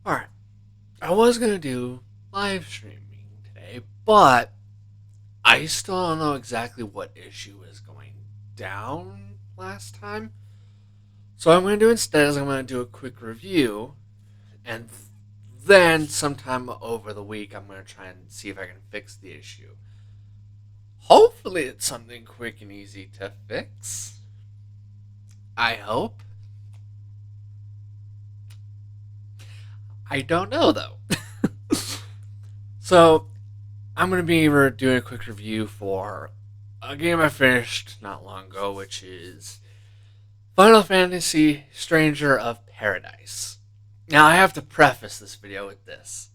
Alright, I was gonna do live streaming today, but I still don't know exactly what issue is going down last time. So what I'm gonna do instead is I'm gonna do a quick review, and then sometime over the week I'm gonna try and see if I can fix the issue. Hopefully it's something quick and easy to fix. I hope. I don't know though. So I'm going to be doing a quick review for a game I finished not long ago, which is Final Fantasy Stranger of Paradise. Now, I have to preface this video with this.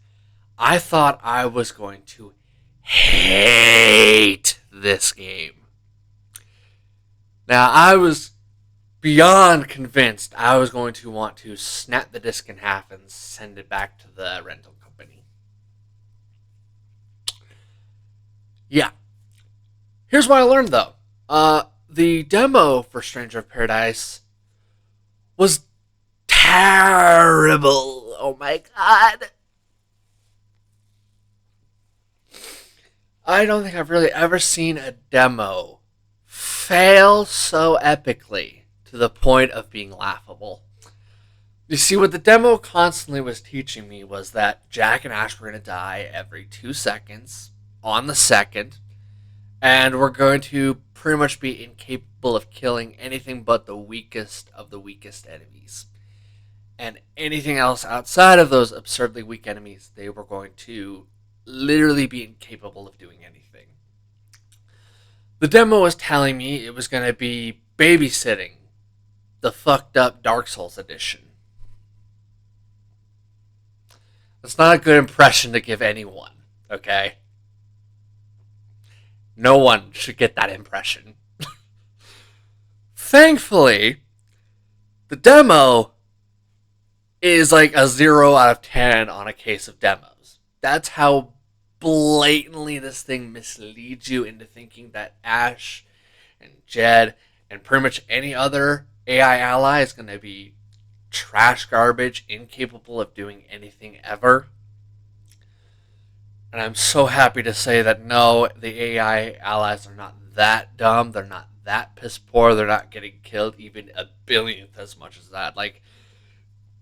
I thought I was going to hate this game. Now, I was beyond convinced I was going to want to snap the disc in half and send it back to the rental company. Yeah, here's what I learned though. The demo for Stranger of Paradise was terrible. Oh my god. I don't think I've really ever seen a demo fail so epically to the point of being laughable. You see, what the demo constantly was teaching me was that Jack and Ash were going to die every 2 seconds on the second, and we're going to pretty much be incapable of killing anything but the weakest of the weakest enemies. And anything else outside of those absurdly weak enemies, they were going to literally be incapable of doing anything. The demo was telling me it was going to be babysitting the fucked up Dark Souls edition. That's not a good impression to give anyone, okay? No one should get that impression. Thankfully, the demo is like a 0 out of 10 on a case of demos. That's how blatantly this thing misleads you into thinking that Ash and Jed and pretty much any other AI ally is going to be trash garbage, incapable of doing anything ever. And I'm so happy to say that no, the AI allies are not that dumb. They're not that piss poor. They're not getting killed even a billionth as much as that. Like,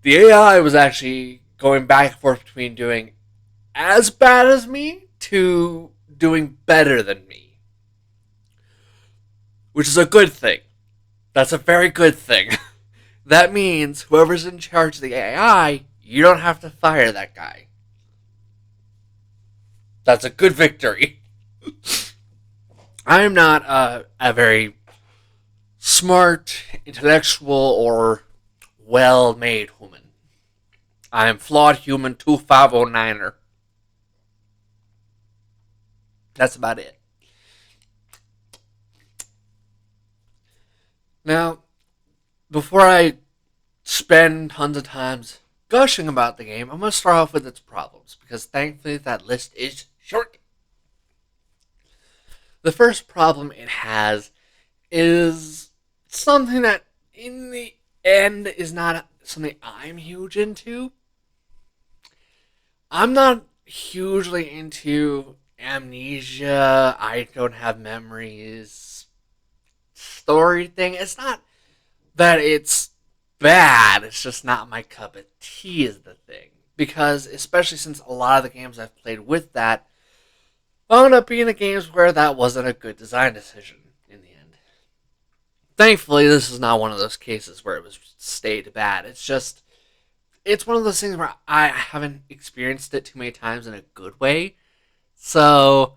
the AI was actually going back and forth between doing as bad as me to doing better than me, which is a good thing. That's a very good thing. That means whoever's in charge of the AI, you don't have to fire that guy. That's a good victory. I am not a very smart, intellectual, or well-made human. I am flawed human 2509er. That's about it. Now, before I spend tons of times gushing about the game, I'm going to start off with its problems, because thankfully that list is short. The first problem it has is something that, in the end, is not something I'm huge into. I'm not hugely into amnesia, I don't have memories, story thing. It's not that it's bad, it's just not my cup of tea, is the thing. Because, especially since a lot of the games I've played with that wound up being the games where that wasn't a good design decision in the end. Thankfully, this is not one of those cases where it was stayed bad. It's one of those things where I haven't experienced it too many times in a good way. So,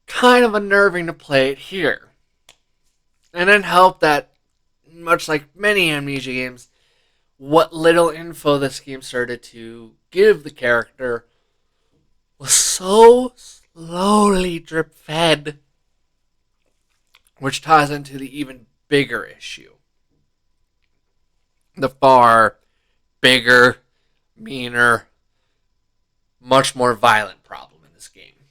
kind of unnerving to play it here. And then help that, much like many Amnesia games, what little info this game started to give the character was so slowly drip fed, which ties into the even bigger issue. The far bigger, meaner, much more violent problem in this game.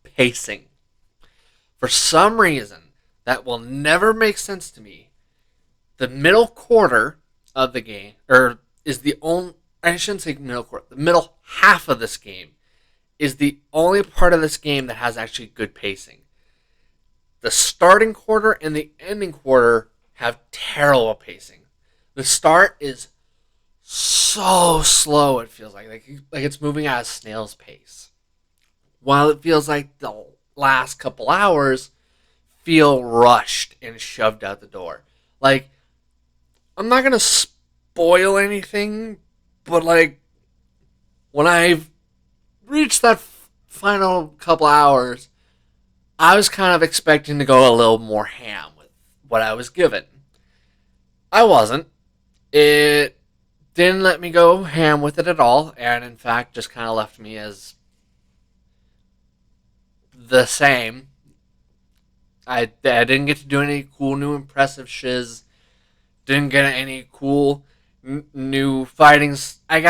Pacing. For some reason, that will never make sense to me. The middle quarter of the game, or is the only. I shouldn't say middle quarter. The middle half of this game is the only part of this game that has actually good pacing. The starting quarter and the ending quarter have terrible pacing. The start is so slow. It feels like it's moving at a snail's pace, while it feels like the last couple hours feel rushed and shoved out the door. Like, I'm not gonna spoil anything, but like when I've reached that final couple hours, I was kind of expecting to go a little more ham with what I was given. I wasn't. It didn't let me go ham with it at all, and in fact, just kind of left me as the same. I didn't get to do any cool new impressive shiz. Didn't get any cool new fightings. I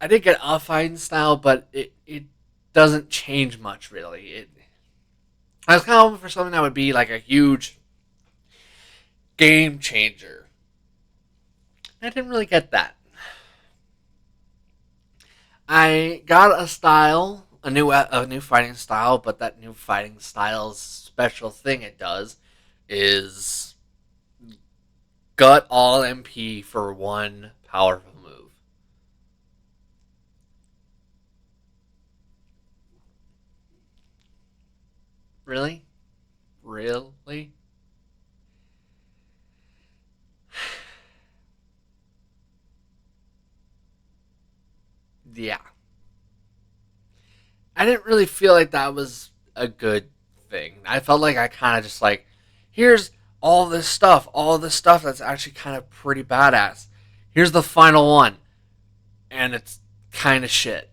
did get a fighting style, but it doesn't change much really. I was kind of hoping for something that would be like a huge game changer. I didn't really get that. I got a style, a new fighting style, but that new fighting style's special thing it does is gut all MP for one powerful move. Really? Really? Yeah. I didn't really feel like that was a good thing. I felt like I kind of just like, here's all this stuff that's actually kind of pretty badass. Here's the final one, and it's kind of shit.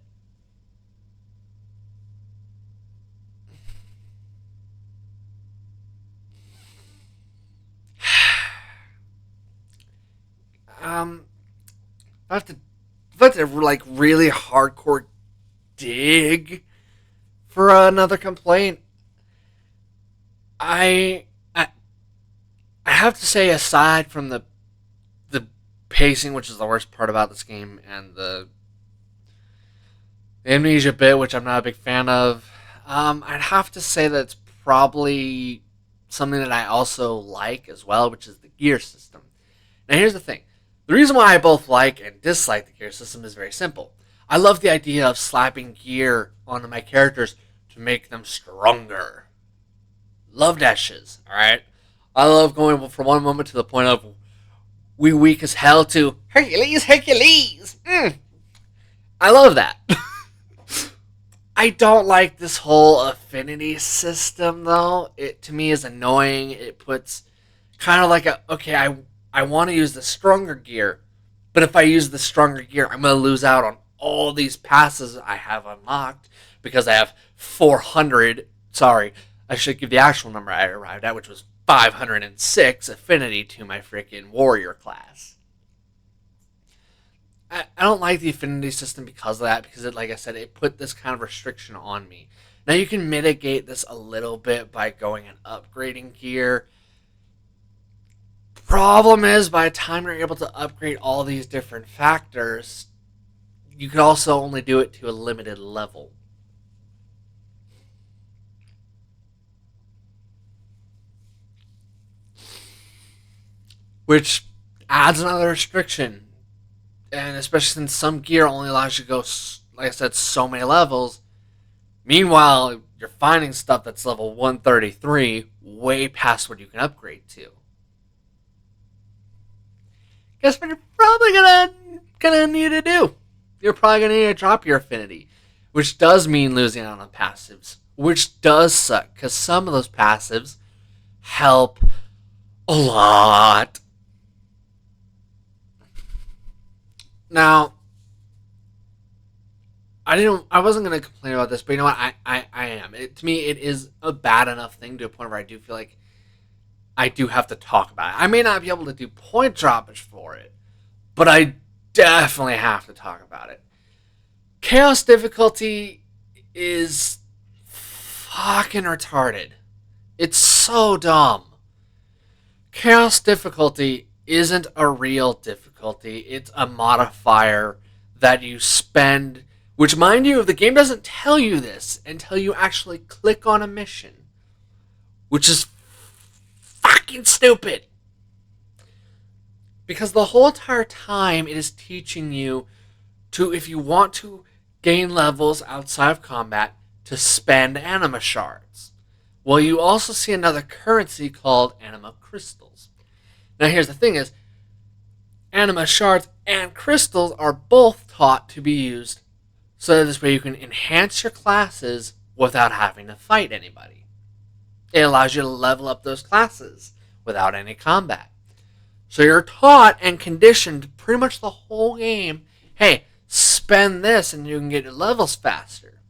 Um, I have to, I have to like really hardcore dig for another complaint. I, I, I have to say, aside from the pacing, which is the worst part about this game, and the amnesia bit, which I'm not a big fan of, I'd have to say that it's probably something that I also like as well, which is the gear system. Now, here's the thing: the reason why I both like and dislike the gear system is very simple. I love the idea of slapping gear onto my characters to make them stronger. Love that shiz, alright? I love going from one moment to the point of we weak as hell to Hercules, Hercules. I love that. I don't like this whole affinity system though. It to me is annoying. It puts kind of like a okay, I want to use the stronger gear, but if I use the stronger gear, I'm going to lose out on all these passes I have unlocked because I have 400. Sorry, I should give the actual number I arrived at, which was 506 affinity to my freaking warrior class. I don't like the affinity system because of that, because it, like I said, it put this kind of restriction on me. Now you can mitigate this a little bit by going and upgrading gear. Problem is, by the time you're able to upgrade all these different factors, you can also only do it to a limited level. Which adds another restriction. And especially since some gear only allows you to go, like I said, so many levels. Meanwhile, you're finding stuff that's level 133 way past what you can upgrade to. Guess what you're probably gonna need to do? You're probably gonna need to drop your affinity, which does mean losing out on passives, which does suck because some of those passives help a lot. Now, I wasn't gonna complain about this, but you know what? I am. To me, it is a bad enough thing to a point where I do feel like I do have to talk about it. I may not be able to do point droppage for it, but I definitely have to talk about it. Chaos difficulty is fucking retarded. It's so dumb. Chaos difficulty isn't a real difficulty. It's a modifier that you spend, which, mind you, the game doesn't tell you this until you actually click on a mission, which is fucking stupid. Because the whole entire time it is teaching you to, if you want to gain levels outside of combat, to spend anima shards. Well, you also see another currency called anima crystals. Now, here's the thing is, anima shards and crystals are both taught to be used so that this way you can enhance your classes without having to fight anybody. It allows you to level up those classes without any combat. So you're taught and conditioned pretty much the whole game, hey, spend this and you can get your levels faster.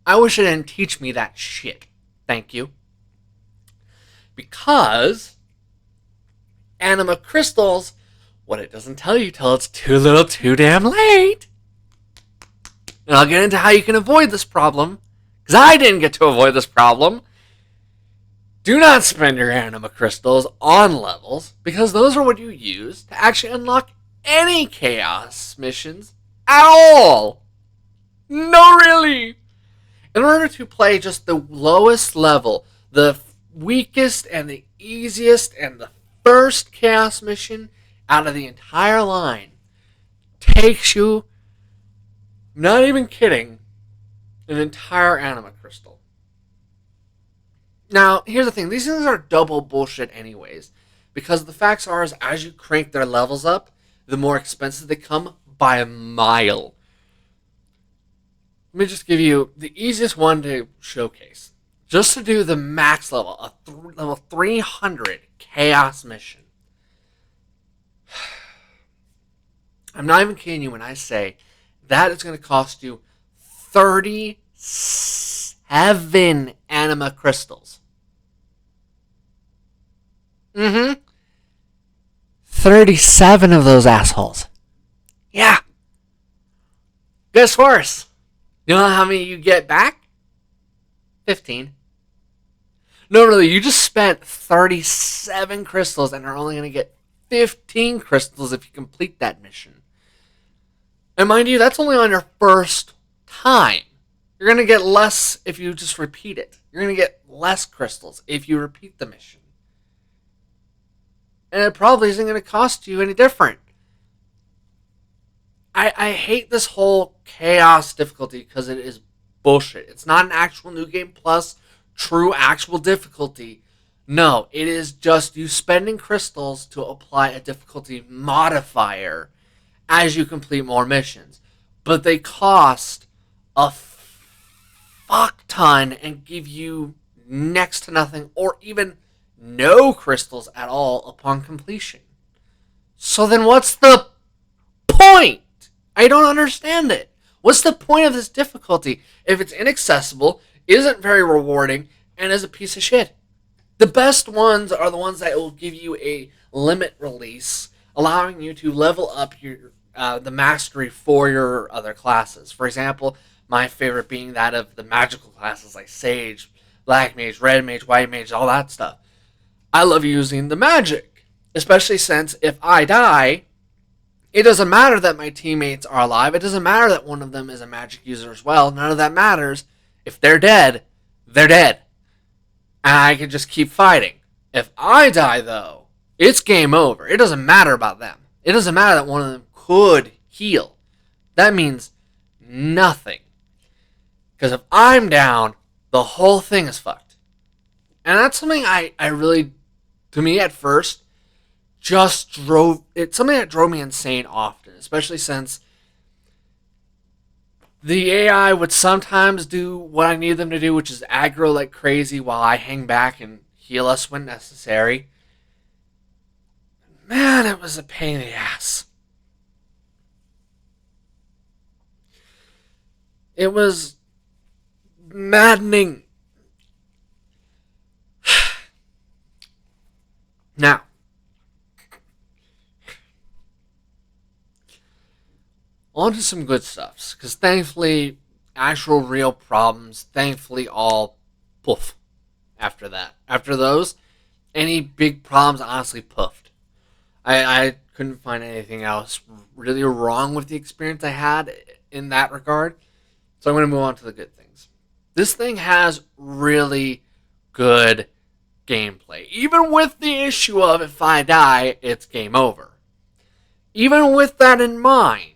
I wish it didn't teach me that shit. Thank you. Because anima crystals, what it doesn't tell you till it's too little too damn late. And I'll get into how you can avoid this problem, because I didn't get to avoid this problem. Do not spend your anima crystals on levels, because those are what you use to actually unlock any chaos missions at all. No, really. In order to play just the lowest level, the weakest and the easiest and the first chaos mission out of the entire line, takes you, not even kidding, an entire anima crystal. Now, here's the thing. These things are double bullshit anyways. Because the facts are, is as you crank their levels up, the more expensive they come by a mile. Let me just give you the easiest one to showcase. Just to do the max level, level 300 chaos mission. I'm not even kidding you when I say that is going to cost you 37 anima crystals. 37 of those assholes. Yeah. Guess worse. You know how many you get back? 15. No, really, you just spent 37 crystals and are only going to get 15 crystals if you complete that mission. And mind you, that's only on your first time. You're going to get less if you just repeat it. You're going to get less crystals if you repeat the mission. And it probably isn't going to cost you any different. I hate this whole chaos difficulty because it is bullshit. It's not an actual New Game Plus true actual difficulty. No, it is just you spending crystals to apply a difficulty modifier as you complete more missions. But they cost a fuck ton and give you next to nothing or even no crystals at all upon completion. So then what's the point? I don't understand it. What's the point of this difficulty if it's inaccessible, isn't very rewarding, and is a piece of shit? The best ones are the ones that will give you a limit release, allowing you to level up your the mastery for your other classes. For example, my favorite being that of the magical classes like Sage, Black Mage, Red Mage, White Mage, all that stuff. I love using the magic, especially since if I die, it doesn't matter that my teammates are alive. It doesn't matter that one of them is a magic user as well. None of that matters. If they're dead, they're dead. And I can just keep fighting. If I die, though, it's game over. It doesn't matter about them. It doesn't matter that one of them could heal. That means nothing. Because if I'm down, the whole thing is fucked. And that's something I really, to me at first, it's something that drove me insane often, especially since the AI would sometimes do what I need them to do, which is aggro like crazy while I hang back and heal us when necessary. Man, it was a pain in the ass. It was maddening. Now, on to some good stuffs, because thankfully, actual real problems, thankfully all poof after that. After those, any big problems honestly puffed. I couldn't find anything else really wrong with the experience I had in that regard. So I'm going to move on to the good things. This thing has really good gameplay. Even with the issue of if I die, it's game over. Even with that in mind,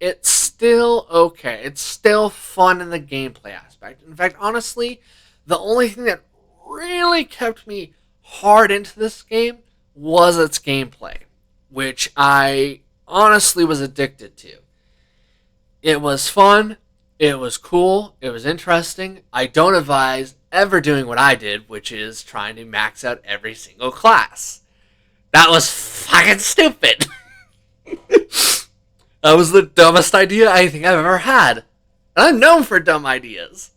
it's still okay. It's still fun in the gameplay aspect. In fact, honestly, the only thing that really kept me hard into this game was its gameplay, which I honestly was addicted to. It was fun, it was cool, it was interesting. I don't advise ever doing what I did, which is trying to max out every single class. That was fucking stupid. That was the dumbest idea I think I've ever had. And I'm known for dumb ideas.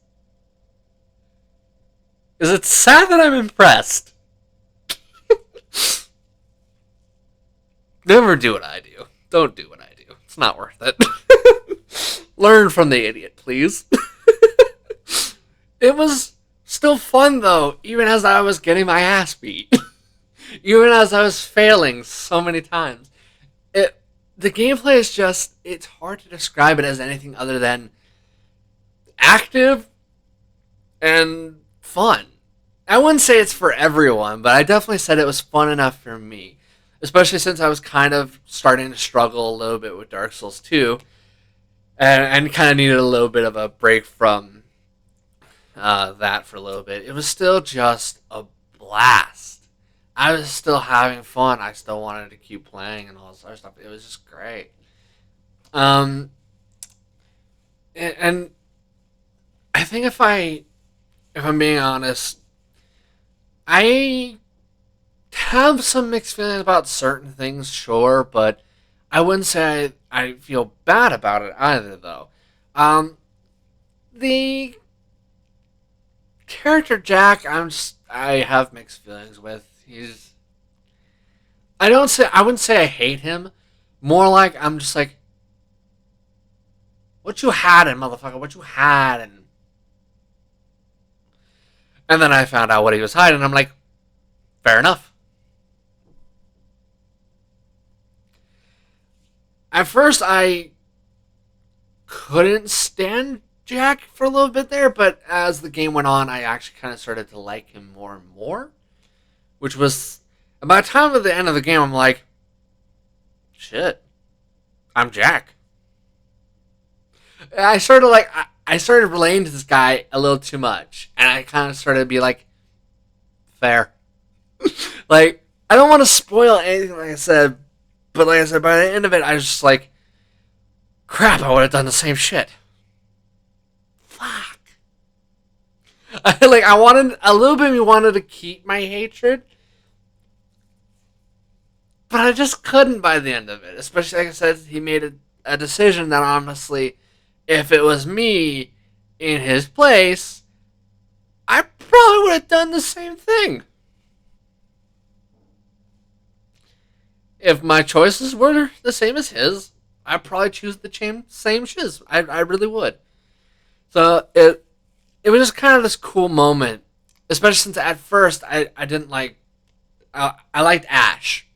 Is it sad that I'm impressed? Never do what I do. Don't do what I do. It's not worth it. Learn from the idiot, please. It was still fun though, even as I was getting my ass beat. Even as I was failing so many times. It the gameplay is just it's hard to describe it as anything other than active and fun. I wouldn't say it's for everyone, but I definitely said it was fun enough for me. Especially since I was kind of starting to struggle a little bit with Dark Souls 2 and kind of needed a little bit of a break from that for a little bit. It was still just a blast. I was still having fun. I still wanted to keep playing and all this other stuff. It was just great. Um, and I think if I'm being honest, I have some mixed feelings about certain things, sure, but I wouldn't say I feel bad about it either, though. Um, the character Jack, I have mixed feelings with. I wouldn't say I hate him. More like I'm just like, what you had in motherfucker, what you had in. And then I found out what he was hiding. I'm like, fair enough. At first, I couldn't stand Jack for a little bit there, but as the game went on, I actually kind of started to like him more and more. Which was about the time of the end of the game, I'm like, shit, I'm Jack. I started relating to this guy a little too much, and I kind of started to be like, fair. Like I don't want to spoil anything, like I said, but like I said, by the end of it, I was just like, crap, I would have done the same shit. Fuck. I wanted a little bit. Of me wanted to keep my hatred, but I just couldn't by the end of it. Especially like I said, he made a decision that honestly, if it was me in his place, I probably would have done the same thing. If my choices were the same as his, I'd probably choose the same shiz. I really would. So it was just kind of this cool moment, especially since at first I didn't like. I liked Ash.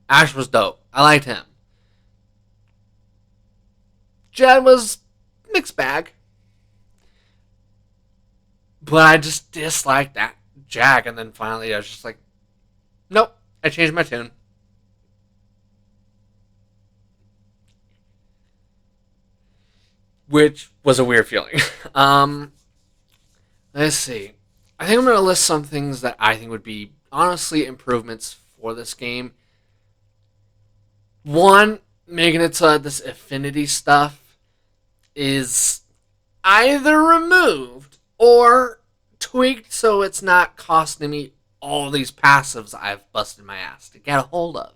Ash was dope. I liked him. Jed was mixed bag, but I just disliked that Jack. And then finally I was just like, nope. I changed my tune, which was a weird feeling. um, let's see. I think I'm gonna list some things that I think would be honestly improvements for this game. One, making it so that this affinity stuff is either removed or tweaked so it's not costing me all these passives I've busted my ass to get a hold of.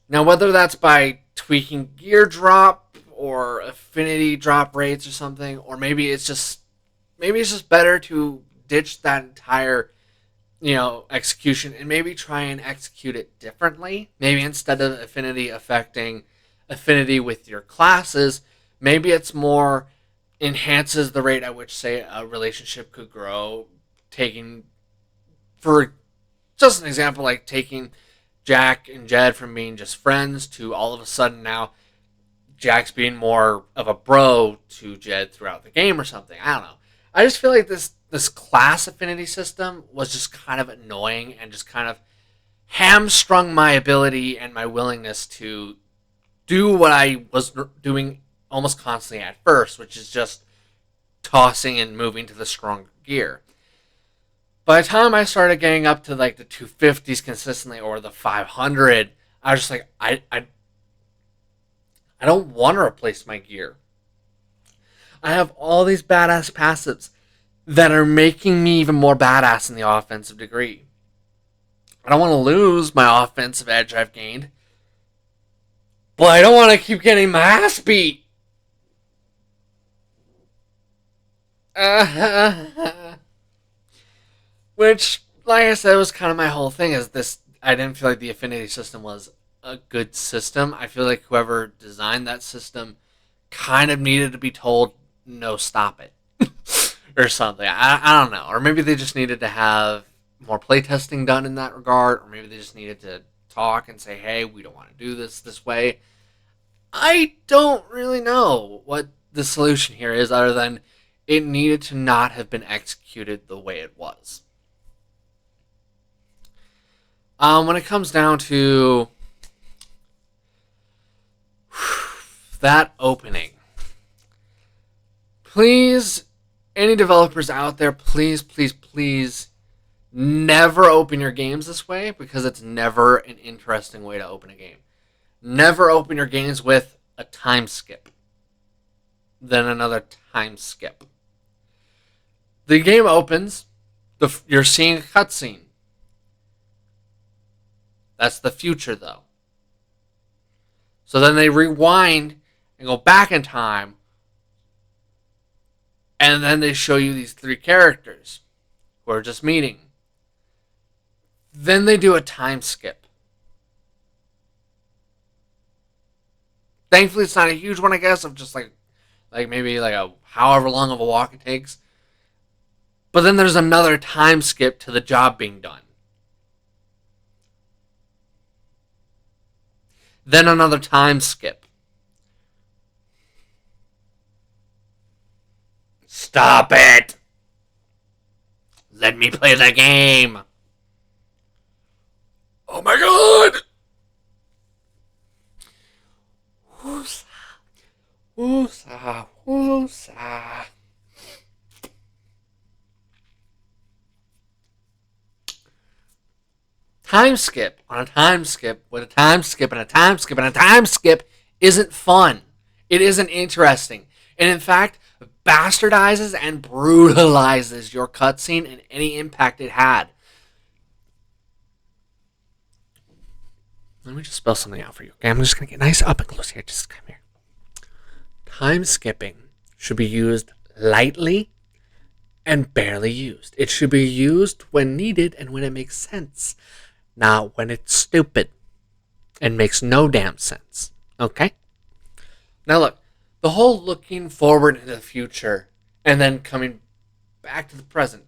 Now, whether that's by tweaking gear drop or affinity drop rates or something, or maybe it's just better to ditch that entire execution and maybe try and execute it differently. Maybe instead of affinity affecting affinity with your classes, maybe it's more enhances the rate at which say a relationship could grow, taking For just an example, like taking Jack and Jed from being just friends to all of a sudden now Jack's being more of a bro to Jed throughout the game or something. I don't know. I just feel like this class affinity system was just kind of annoying and just kind of hamstrung my ability and my willingness to do what I was doing almost constantly at first, which is just tossing and moving to the stronger gear. By the time I started getting up to like the 250s consistently or the 500, I was just like, I don't want to replace my gear. I have all these badass passives that are making me even more badass in the offensive degree. I don't want to lose my offensive edge I've gained, but I don't want to keep getting my ass beat. Which, like I said, was kind of my whole thing. Is this? I didn't feel like the affinity system was a good system. I feel like whoever designed that system kind of needed to be told, "No, stop it," or something. I don't know. Or maybe they just needed to have more playtesting done in that regard, or maybe they just needed to talk and say, "Hey, we don't want to do this way." I don't really know what the solution here is, other than it needed to not have been executed the way it was. When it comes down to that opening, please, any developers out there, please, never open your games this way, because it's never an interesting way to open a game. Never open your games with a time skip, then another time skip. The game opens, you're seeing a cutscene. That's the future, though. So then they rewind and go back in time, and then they show you these three characters who are just meeting. Then they do a time skip. Thankfully, it's not a huge one, I guess, of just like maybe like a however long of a walk it takes. But then there's another time skip to the job being done. Then another time skip. Stop it! Let me play the game! Oh my god! Woosa. Woosa. Woosa. Time skip on a time skip with a time skip and a time skip and a time skip isn't fun. It isn't interesting. And in fact, bastardizes and brutalizes your cutscene and any impact it had. Let me just spell something out for you. Okay, I'm just going to get nice up and close here. Just come here. Time skipping should be used lightly and barely used. It should be used when needed and when it makes sense. Not when it's stupid and makes no damn sense. Okay? Now look, the whole looking forward into the future and then coming back to the present.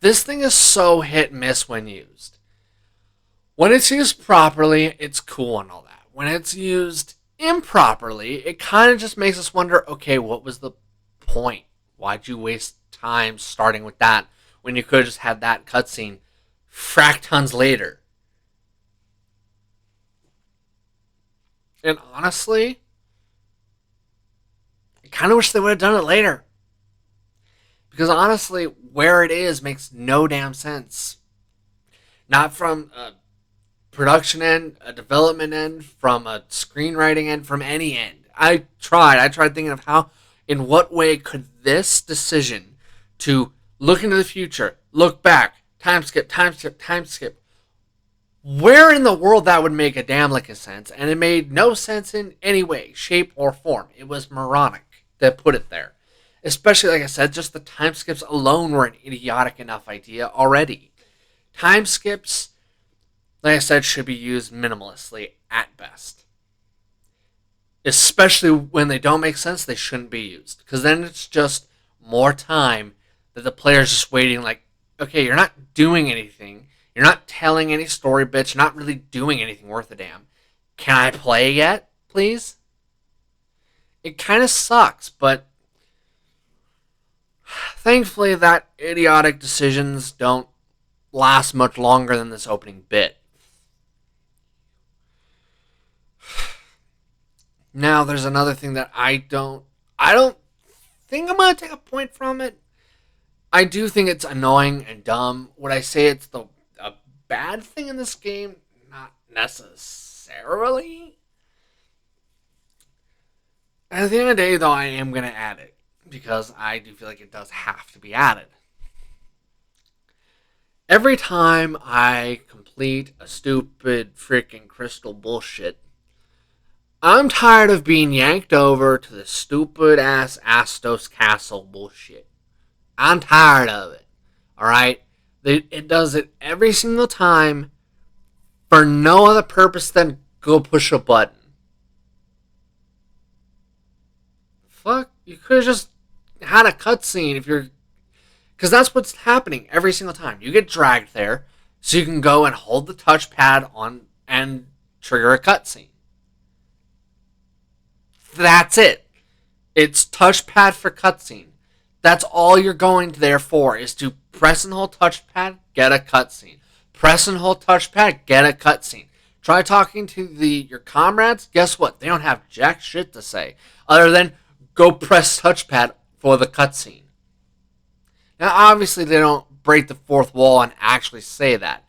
This thing is so hit and miss when used. When it's used properly, it's cool and all that. When it's used improperly, it kind of just makes us wonder, okay, what was the point? Why'd you waste time starting with that when you could have just had that cutscene fractons later? And honestly, I kind of wish they would have done it later. Because honestly, where it is makes no damn sense. Not from a production end, a development end, from a screenwriting end, from any end. I tried thinking of how, in what way could this decision to look into the future, look back, time skip, where in the world that would make a damn lick of sense, and it made no sense in any way, shape, or form. It was moronic that put it there. Especially, like I said, just the time skips alone were an idiotic enough idea already. Time skips, like I said, should be used minimally at best. Especially when they don't make sense, they shouldn't be used. Because then it's just more time that the player's just waiting like, okay, you're not doing anything. You're not telling any story bits. You're not really doing anything worth a damn. Can I play yet, please? It kind of sucks, but thankfully that idiotic decisions don't last much longer than this opening bit. Now there's another thing that I don't think I'm gonna take a point from it. I do think it's annoying and dumb. Would I say it's a bad thing in this game? Not necessarily. At the end of the day, though, I am gonna add it because I do feel like it does have to be added. Every time I complete a stupid freaking crystal bullshit, I'm tired of being yanked over to the stupid ass Astos Castle bullshit. I'm tired of it. Alright? It does it every single time for no other purpose than go push a button. Fuck, you could have just had a cutscene if you're. Because that's what's happening every single time. You get dragged there, so you can go and hold the touchpad on and trigger a cutscene. That's it. It's touchpad for cutscene. That's all you're going there for, is to press and hold touchpad, get a cutscene. Press and hold touchpad, get a cutscene. Try talking to your comrades. Guess what? They don't have jack shit to say other than go press touchpad for the cutscene. Now, obviously, they don't break the fourth wall and actually say that,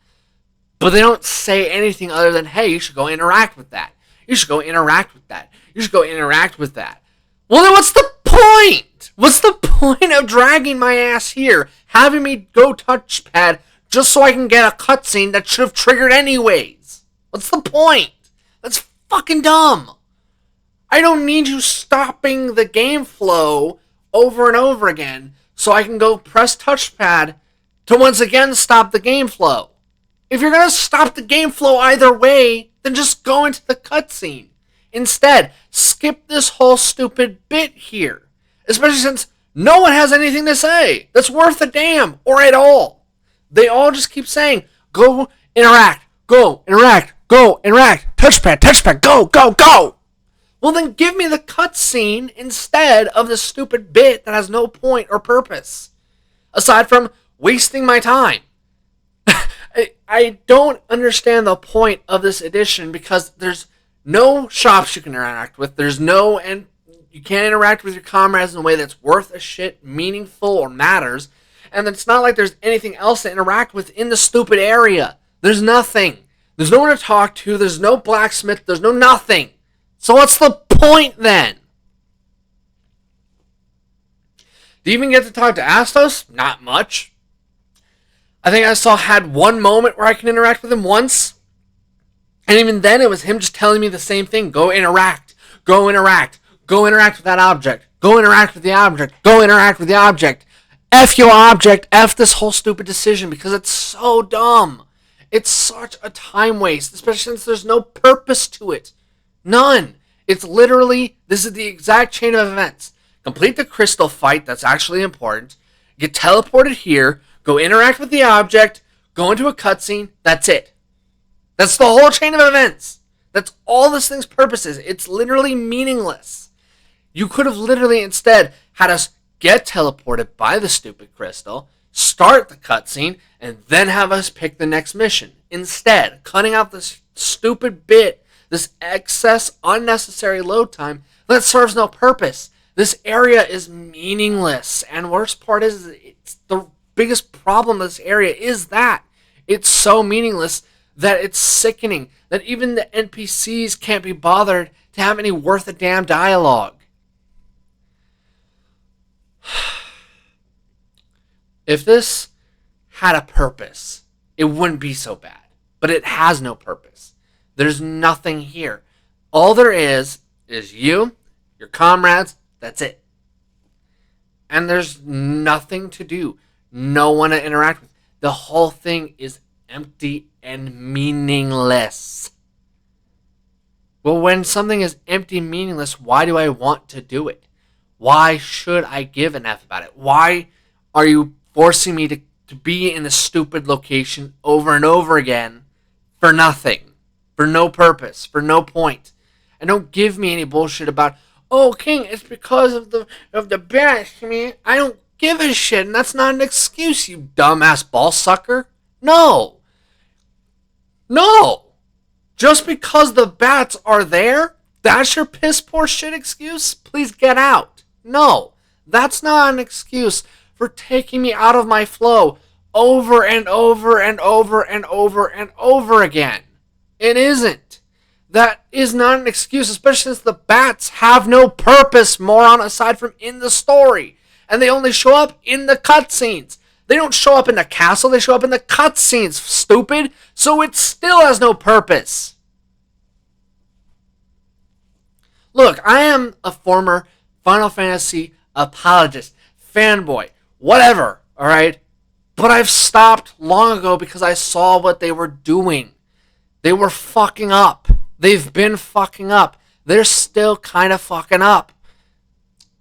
but they don't say anything other than, "Hey, you should go interact with that. You should go interact with that. You should go interact with that." Well, then what's the point? What's the point of dragging my ass here, having me go touchpad just so I can get a cutscene that should have triggered anyways? What's the point? That's fucking dumb. I don't need you stopping the game flow over and over again so I can go press touchpad to once again stop the game flow. If you're going to stop the game flow either way, then just go into the cutscene. Instead, skip this whole stupid bit here. Especially since no one has anything to say that's worth a damn or at all. They all just keep saying, go interact, go interact, go interact, touchpad, touchpad, go, go, go. Well, then give me the cutscene instead of the stupid bit that has no point or purpose, aside from wasting my time. I don't understand the point of this edition because there's no shops you can interact with. And you can't interact with your comrades in a way that's worth a shit, meaningful, or matters. And it's not like there's anything else to interact with in the stupid area. There's nothing. There's no one to talk to. There's no blacksmith. There's no nothing. So what's the point then? Do you even get to talk to Astos? Not much. I think I had one moment where I can interact with him once. And even then it was him just telling me the same thing. Go interact. Go interact. Go interact with that object. Go interact with the object. Go interact with the object. F your object. F this whole stupid decision because it's so dumb. It's such a time waste, especially since there's no purpose to it. None. It's literally, this is the exact chain of events. Complete the crystal fight, that's actually important. Get teleported here, go interact with the object, go into a cutscene, that's it. That's the whole chain of events. That's all this thing's purpose is. It's literally meaningless. You could have literally instead had us get teleported by the stupid crystal, start the cutscene, and then have us pick the next mission. Instead, cutting out this stupid bit, this excess, unnecessary load time that serves no purpose. This area is meaningless. And worst part is, it's the biggest problem of this area is that it's so meaningless that it's sickening that even the NPCs can't be bothered to have any worth a damn dialogue. If this had a purpose, it wouldn't be so bad. But it has no purpose. There's nothing here. All there is you, your comrades, that's it. And there's nothing to do. No one to interact with. The whole thing is empty and meaningless. Well, when something is empty and meaningless, why do I want to do it? Why should I give an F about it? Why are you forcing me to to be in a stupid location over and over again for nothing, for no purpose, for no point. And don't give me any bullshit about, oh, King, it's because of the bats. I mean, I don't give a shit, and that's not an excuse, you dumbass ball sucker. No, no. Just because the bats are there, that's your piss poor shit excuse? Please get out. No, that's not an excuse for taking me out of my flow over and over and over and over and over again. It isn't. That is not an excuse, especially since the bats have no purpose, moron, aside from in the story. And they only show up in the cutscenes. They don't show up in the castle, they show up in the cutscenes, stupid. So it still has no purpose. Look, I am a former Final Fantasy apologist, fanboy, whatever, alright? But I've stopped long ago because I saw what they were doing. They were fucking up. They've been fucking up. They're still kind of fucking up.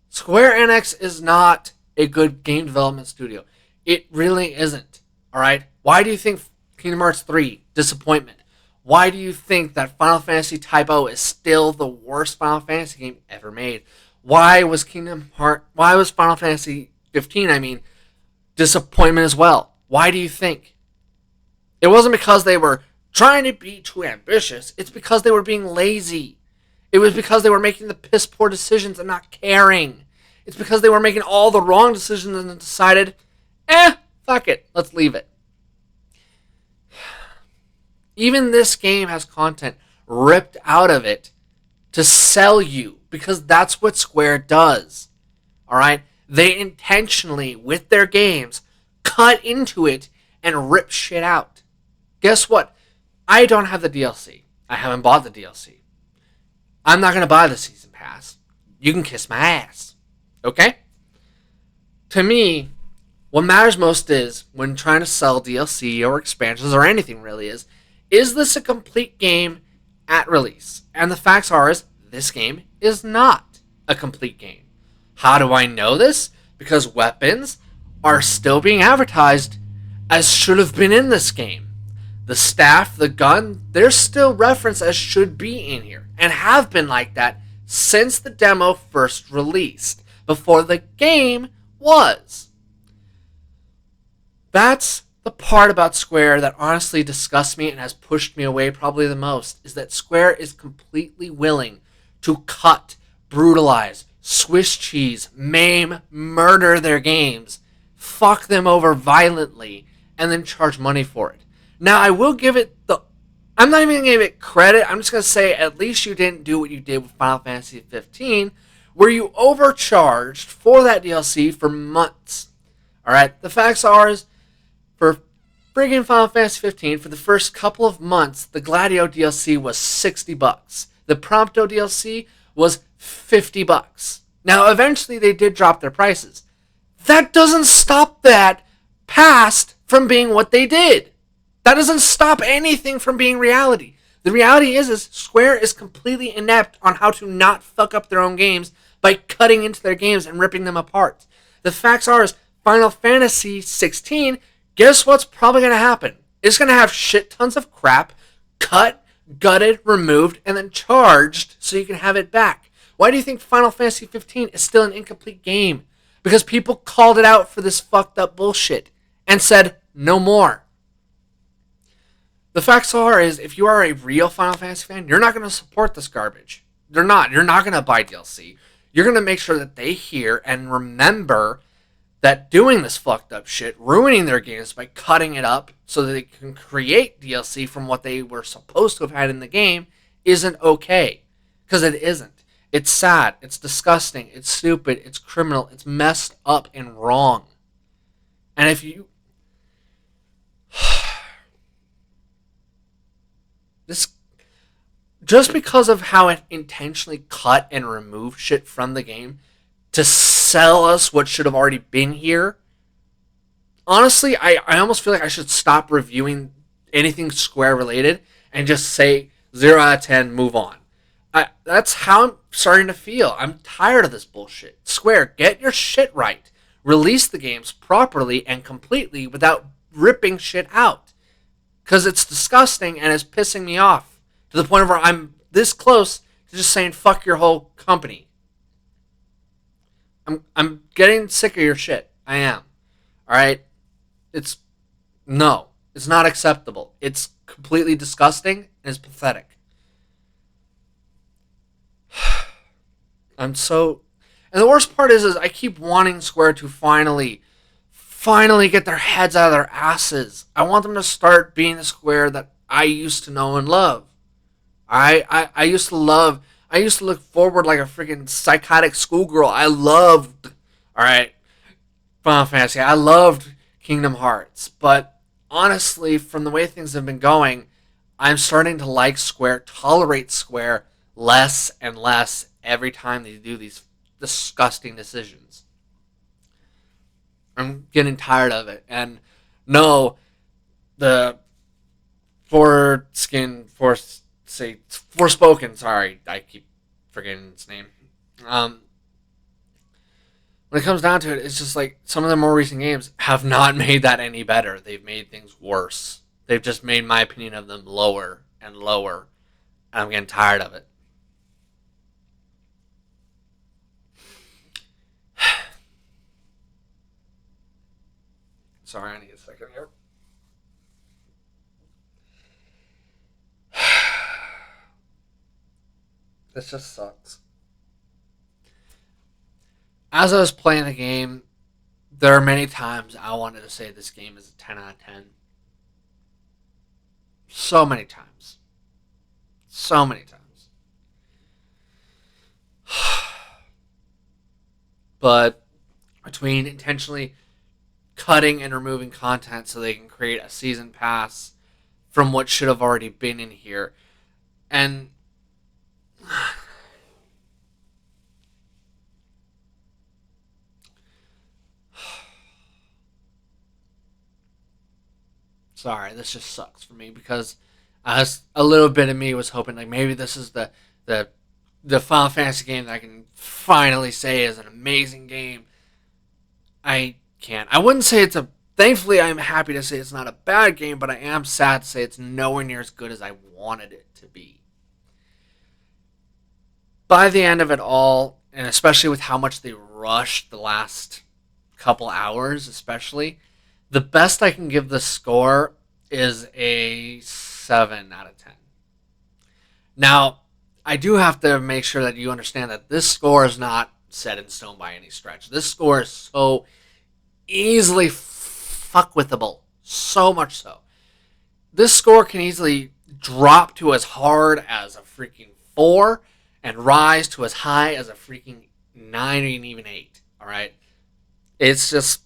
Square Enix is not a good game development studio. It really isn't. Alright? Why do you think Kingdom Hearts 3, disappointment? Why do you think that Final Fantasy Type O is still the worst Final Fantasy game ever made? Why was Final Fantasy 15, disappointment as well? Why do you think? It wasn't because they were trying to be too ambitious. It's because they were being lazy. It was because they were making the piss poor decisions and not caring. It's because they were making all the wrong decisions and decided, fuck it, let's leave it. Even this game has content ripped out of it to sell you, because that's what Square does. Alright? They intentionally, with their games, cut into it and rip shit out. Guess what? I don't have the DLC. I haven't bought the DLC. I'm not going to buy the season pass. You can kiss my ass. Okay? To me, what matters most is, when trying to sell DLC or expansions or anything really, is this a complete game at release? And the facts are, this game is not a complete game. How do I know this? Because weapons are still being advertised as should have been in this game. The staff, the gun, they're still referenced as should be in here, and have been like that since the demo first released, before the game was. That's the part about Square that honestly disgusts me and has pushed me away probably the most, is that Square is completely willing to cut, brutalize, Swiss cheese, maim, murder their games, fuck them over violently, and then charge money for it. Now, I will give it I'm not even going to give it credit. I'm just going to say, at least you didn't do what you did with Final Fantasy 15, where you overcharged for that DLC for months. Alright? The facts are, for friggin' Final Fantasy 15, for the first couple of months, the Gladio DLC was $60. The Prompto DLC was $50. Now, eventually they did drop their prices. That doesn't stop that past from being what they did. That doesn't stop anything from being reality. The reality is Square is completely inept on how to not fuck up their own games by cutting into their games and ripping them apart. The facts are, Final Fantasy 16, guess what's probably going to happen? It's going to have shit tons of crap cut, gutted, removed, and then charged so you can have it back. Why do you think Final Fantasy 15 is still an incomplete game? Because people called it out for this fucked up bullshit and said, no more. The facts are, if you are a real Final Fantasy fan, you're not going to support this garbage. You're not. You're not going to buy DLC. You're going to make sure that they hear and remember that doing this fucked up shit, ruining their games by cutting it up so that they can create DLC from what they were supposed to have had in the game, isn't okay. Because it isn't. It's sad. It's disgusting. It's stupid. It's criminal. It's messed up and wrong. And if you... Just because of how it intentionally cut and removed shit from the game to sell us what should have already been here, honestly, I almost feel like I should stop reviewing anything Square related and just say 0 out of 10, move on. That's how I'm starting to feel. I'm tired of this bullshit. Square, get your shit right. release the games properly and completely without ripping shit out. Because it's disgusting and it's pissing me off to the point where I'm this close to just saying fuck your whole company. I'm getting sick of your shit. I am. All right? It's no. It's not acceptable. It's completely disgusting and it's pathetic. I'm so and the worst part is I keep wanting Square to finally get their heads out of their asses. I want them to start being the Square that I used to know and love. I used to love. I used to look forward like a freaking psychotic schoolgirl. I loved. All right, Final Fantasy. I loved Kingdom Hearts, but honestly, from the way things have been going, I'm starting to like Square, tolerate Square less and less every time they do these disgusting decisions. I'm getting tired of it. And no, the Forspoken. Sorry, I keep forgetting its name. Um, when it comes down to it, it's just like some of the more recent games have not made that any better. They've made things worse. They've just made my opinion of them lower and lower. And I'm getting tired of it. Sorry, I need a second here. This just sucks. As I was playing the game, there are many times I wanted to say this game is a 10 out of 10. So many times. So many times. But between intentionally cutting and removing content so they can create a season pass from what should have already been in here, and sorry, this just sucks for me because a little bit of me was hoping like maybe this is the the Final Fantasy game that I can finally say is an amazing game. I can't. I wouldn't say it's a. Thankfully, I'm happy to say it's not a bad game, but I am sad to say it's nowhere near as good as I wanted it to be. By the end of it all, and especially with how much they rushed the last couple hours, especially, the best I can give the score is a 7 out of 10. Now, I do have to make sure that you understand that this score is not set in stone by any stretch. This score is so easily fuckwithable. So much so. This score can easily drop to as hard as a freaking 4 and rise to as high as a freaking 9 or even 8. Alright? It's just.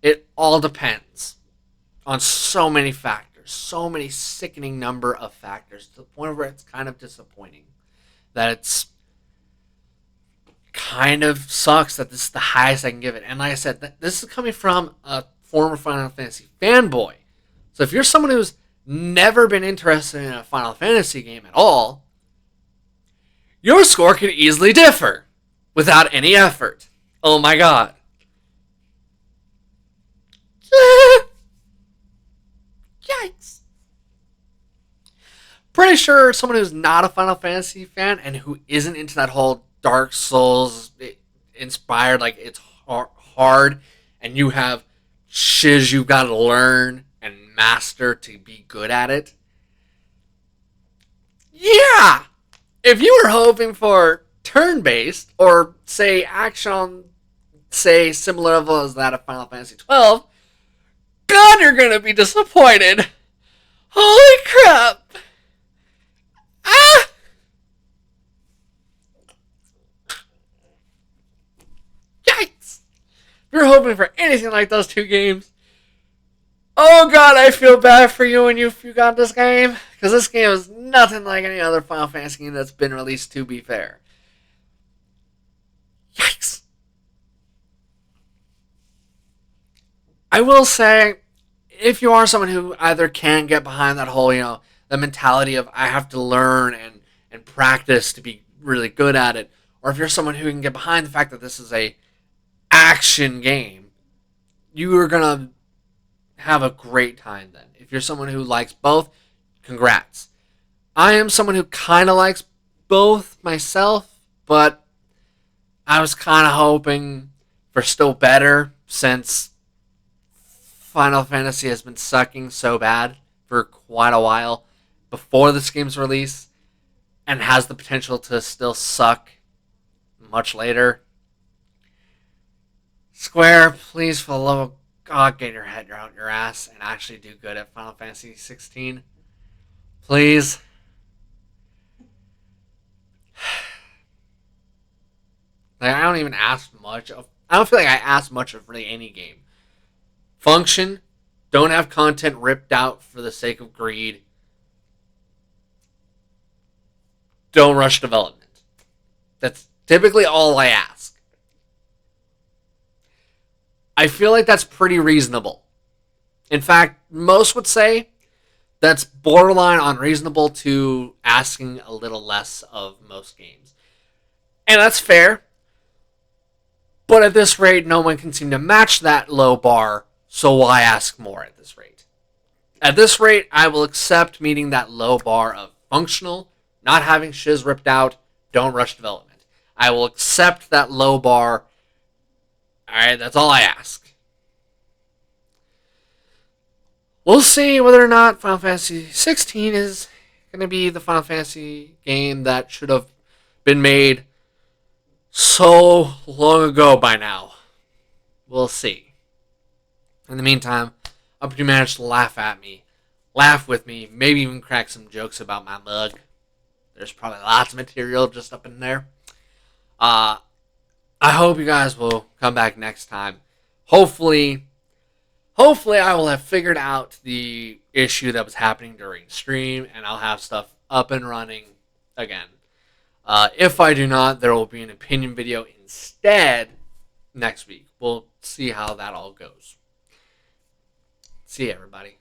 It all depends on so many factors. So many sickening number of factors to the point where it's kind of disappointing. That it's kind of sucks that this is the highest I can give it. And like I said, this is coming from a former Final Fantasy fanboy. So if you're someone who's never been interested in a Final Fantasy game at all, your score could easily differ without any effort. Oh my god. Yikes. Pretty sure someone who's not a Final Fantasy fan and who isn't into that whole Dark Souls inspired, like it's hard and you have shiz you've got to learn and master to be good at it. Yeah! If you were hoping for turn-based or, say, action, say, similar level as that of Final Fantasy 12, God, you're gonna be disappointed. Holy crap! Ah! Yikes! If you're hoping for anything like those two games, oh god, I feel bad for you when you got this game. Because this game is nothing like any other Final Fantasy game that's been released, to be fair. Yikes! I will say, if you are someone who either can get behind that whole, the mentality of I have to learn and practice to be really good at it, or if you're someone who can get behind the fact that this is a action game, you are gonna have a great time then. If you're someone who likes both, congrats. I am someone who kind of likes both myself, but I was kind of hoping for still better since Final Fantasy has been sucking so bad for quite a while before this game's release and has the potential to still suck much later. Square, please, for the love of God, get your head out your ass and actually do good at Final Fantasy 16. Please. Like, I don't even ask much of. I don't feel like I ask much of really any game. Function. Don't have content ripped out for the sake of greed. Don't rush development. That's typically all I ask. I feel like that's pretty reasonable. In fact, most would say that's borderline unreasonable to asking a little less of most games. And that's fair. But at this rate, no one can seem to match that low bar, so why ask more at this rate? At this rate, I will accept meeting that low bar of functional, not having shiz ripped out, don't rush development. I will accept that low bar. Alright, that's all I ask. We'll see whether or not Final Fantasy 16 is going to be the Final Fantasy game that should have been made so long ago by now. We'll see. In the meantime, I hope you managed to laugh at me, laugh with me, maybe even crack some jokes about my mug. There's probably lots of material just up in there. I hope you guys will come back next time. Hopefully I will have figured out the issue that was happening during stream, and I'll have stuff up and running again. If I do not, there will be an opinion video instead next week. We'll see how that all goes. See you, everybody.